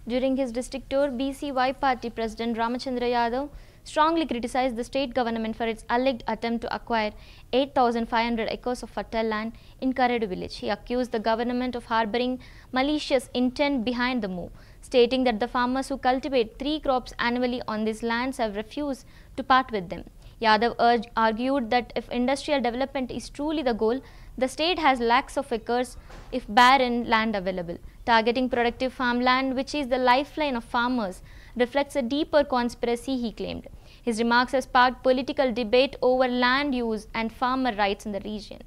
During his district tour, BCY party President Ramachandra Yadav strongly criticized the state government for its alleged attempt to acquire 8,500 acres of fertile land in Karedu village. He accused the government of harboring malicious intent behind the move, stating that the farmers who cultivate 3 crops annually on these lands have refused to part with them. Yadav argued that if industrial development is truly the goal, the state has lakhs of acres if barren land available. Targeting productive farmland, which is the lifeline of farmers, reflects a deeper conspiracy, he claimed. His remarks have sparked political debate over land use and farmer rights in the region.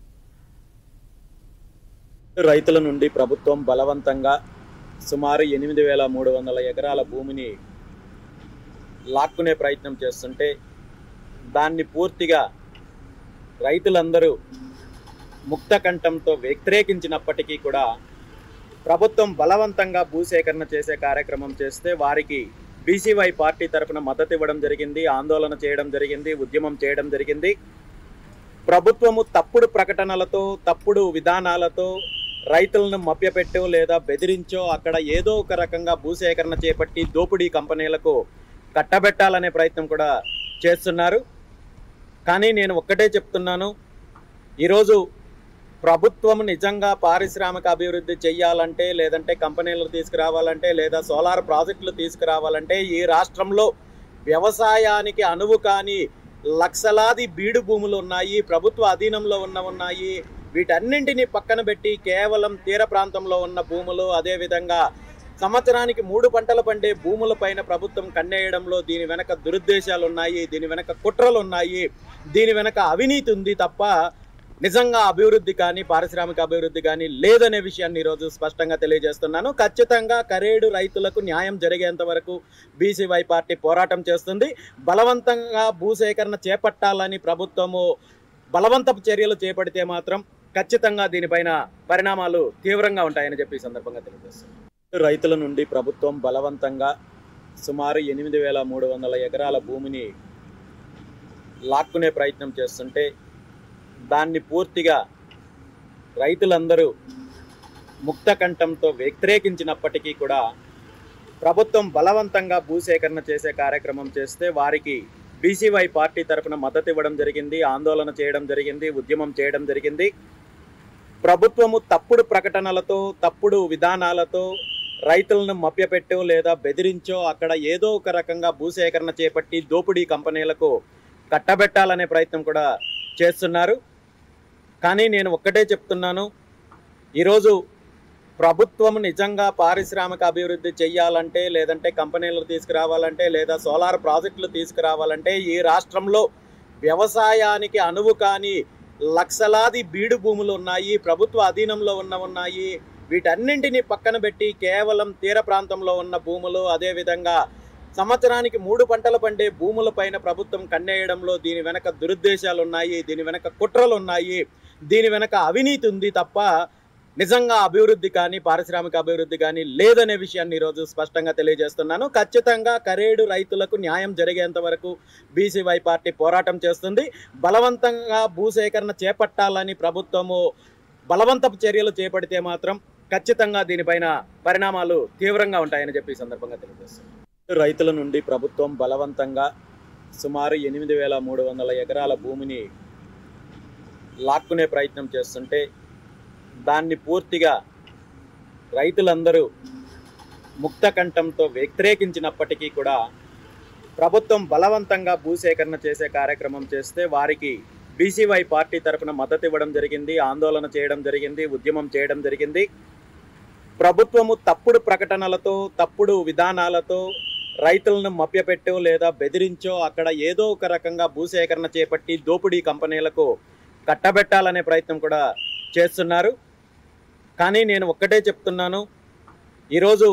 రైతుల నుండి ప్రభుత్వం బలవంతంగా సుమారు 8300 ఎకరాల భూమిని లాక్కునే ప్రయత్నం చేస్తుంటే దాన్ని పూర్తిగా రైతులందరూ ముక్తకంఠంతో వ్యతిరేకించినప్పటికీ కూడా ప్రభుత్వం బలవంతంగా భూసేకరణ చేసే కార్యక్రమం చేస్తే వారికి బీసీవై పార్టీ తరపున మద్దతు ఇవ్వడం జరిగింది, ఆందోళన చేయడం జరిగింది, ఉద్యమం చేయడం జరిగింది. ప్రభుత్వము తప్పుడు ప్రకటనలతో, తప్పుడు విధానాలతో రైతులను మభ్యపెట్టో లేదా బెదిరించో అక్కడ ఏదో ఒక రకంగా భూసేకరణ చేపట్టి దోపిడీ కంపెనీలకు కట్టబెట్టాలనే ప్రయత్నం కూడా చేస్తున్నారు. కానీ నేను ఒక్కటే చెప్తున్నాను, ఈరోజు ప్రభుత్వం నిజంగా పారిశ్రామిక అభివృద్ధి చెయ్యాలంటే, లేదంటే కంపెనీలు తీసుకురావాలంటే, లేదా సోలార్ ప్రాజెక్టులు తీసుకురావాలంటే ఈ రాష్ట్రంలో వ్యవసాయానికి అనువు కాని లక్షలాది బీడు భూములు ఉన్నాయి, ప్రభుత్వ అధీనంలో ఉన్నాయి. వీటన్నింటినీ పక్కన పెట్టి కేవలం తీర ప్రాంతంలో ఉన్న భూములు, అదేవిధంగా సంవత్సరానికి 3 పంటలు పండే భూములపైన ప్రభుత్వం కన్నేయడంలో దీని వెనక దురుద్దేశాలు ఉన్నాయి, దీని వెనక కుట్రలు ఉన్నాయి, దీని వెనక అవినీతి ఉంది తప్ప నిజంగా అభివృద్ధి కానీ పారిశ్రామిక అభివృద్ధి కానీ లేదనే విషయాన్ని ఈరోజు స్పష్టంగా తెలియజేస్తున్నాను. ఖచ్చితంగా కరేడు రైతులకు న్యాయం జరిగేంత వరకు బీసీవై పార్టీ పోరాటం చేస్తుంది. బలవంతంగా భూసేకరణ చేపట్టాలని ప్రభుత్వము బలవంతపు చర్యలు చేపడితే మాత్రం ఖచ్చితంగా దీనిపైన పరిణామాలు తీవ్రంగా ఉంటాయని చెప్పి ఈ సందర్భంగా తెలియజేస్తున్నాను. రైతుల నుండి ప్రభుత్వం బలవంతంగా సుమారు 8300 ఎకరాల భూమిని లాక్కునే ప్రయత్నం చేస్తుంటే దాన్ని పూర్తిగా రైతులందరూ ముక్తకంఠంతో వ్యతిరేకించినప్పటికీ కూడా ప్రభుత్వం బలవంతంగా భూసేకరణ చేసే కార్యక్రమం చేస్తే వారికి బీసీవై పార్టీ తరపున మద్దతు ఇవ్వడం జరిగింది, ఆందోళన చేయడం జరిగింది, ఉద్యమం చేయడం జరిగింది. ప్రభుత్వము తప్పుడు ప్రకటనలతో, తప్పుడు విధానాలతో రైతులను మభ్యపెట్టో లేదా బెదిరించో అక్కడ ఏదో ఒక రకంగా భూసేకరణ చేపట్టి దోపిడీ కంపెనీలకు కట్టబెట్టాలనే ప్రయత్నం కూడా చేస్తున్నారు. కానీ నేను ఒక్కటే చెప్తున్నాను, ఈరోజు ప్రభుత్వం నిజంగా పారిశ్రామిక అభివృద్ధి చెయ్యాలంటే, లేదంటే కంపెనీలు తీసుకురావాలంటే, లేదా సోలార్ ప్రాజెక్టులు తీసుకురావాలంటే ఈ రాష్ట్రంలో వ్యవసాయానికి అనువు కాని లక్షలాది బీడు భూములు ఉన్నాయి, ప్రభుత్వ అధీనంలో ఉన్నాయి. వీటన్నింటినీ పక్కన పెట్టి కేవలం తీర ప్రాంతంలో ఉన్న భూములు, అదేవిధంగా సంవత్సరానికి 3 పంటలు పండే భూములపైన ప్రభుత్వం కన్నేయడంలో దీని వెనక దురుద్దేశాలు ఉన్నాయి, దీని వెనక కుట్రలు ఉన్నాయి, దీని వెనక అవినీతి ఉంది తప్ప నిజంగా అభివృద్ధి కానీ పారిశ్రామిక అభివృద్ధి కానీ లేదనే విషయాన్ని ఈరోజు స్పష్టంగా తెలియజేస్తున్నాను. ఖచ్చితంగా కరేడు రైతులకు న్యాయం జరిగేంత వరకు బీసీవై పార్టీ పోరాటం చేస్తుంది. బలవంతంగా భూసేకరణ చేపట్టాలని ప్రభుత్వము బలవంతపు చర్యలు చేపడితే మాత్రం ఖచ్చితంగా దీనిపైన పరిణామాలు తీవ్రంగా ఉంటాయని చెప్పి ఈ సందర్భంగా తెలియజేస్తున్నాను. రైతుల నుండి ప్రభుత్వం బలవంతంగా సుమారు 8300 ఎకరాల భూమిని లాక్కునే ప్రయత్నం చేస్తుంటే దాన్ని పూర్తిగా రైతులందరూ ముక్తకంఠంతో వ్యతిరేకించినప్పటికీ కూడా ప్రభుత్వం బలవంతంగా భూసేకరణ చేసే కార్యక్రమం చేస్తే వారికి బీసీవై పార్టీ తరపున మద్దతు ఇవ్వడం జరిగింది, ఆందోళన చేయడం జరిగింది, ఉద్యమం చేయడం జరిగింది. ప్రభుత్వము తప్పుడు ప్రకటనలతో, తప్పుడు విధానాలతో రైతులను మభ్యపెట్టో లేదా బెదిరించో అక్కడ ఏదో ఒక రకంగా భూసేకరణ చేపట్టి దోపిడీ కంపెనీలకు కట్టబెట్టాలనే ప్రయత్నం కూడా చేస్తున్నారు. కానీ నేను ఒక్కటే చెప్తున్నాను, ఈరోజు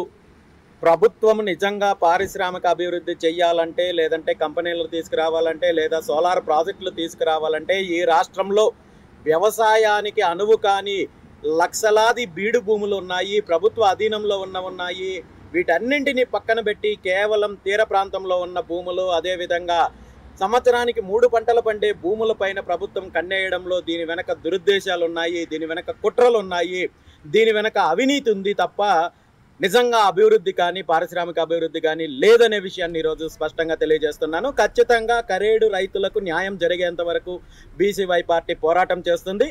ప్రభుత్వం నిజంగా పారిశ్రామిక అభివృద్ధి చెయ్యాలంటే, లేదంటే కంపెనీలు తీసుకురావాలంటే, లేదా సోలార్ ప్రాజెక్టులు తీసుకురావాలంటే ఈ రాష్ట్రంలో వ్యవసాయానికి అనువు కాని లక్షలాది బీడు భూములు ఉన్నాయి, ప్రభుత్వ అధీనంలో ఉన్నాయి. వీటన్నింటినీ పక్కన పెట్టి కేవలం తీర ప్రాంతంలో ఉన్న భూములు, అదేవిధంగా సంవత్సరానికి 3 పంటలు పండే భూములపైన ప్రభుత్వం కన్నేయడంలో దీని వెనక దురుద్దేశాలు ఉన్నాయి, దీని వెనక కుట్రలు ఉన్నాయి, దీని వెనక అవినీతి ఉంది తప్ప నిజంగా అభివృద్ధి కానీ పారిశ్రామిక అభివృద్ధి కానీ లేదనే విషయాన్ని ఈరోజు స్పష్టంగా తెలియజేస్తున్నాను. ఖచ్చితంగా కరేడు రైతులకు న్యాయం జరిగేంత వరకు బీసీవై పార్టీ పోరాటం చేస్తుంది.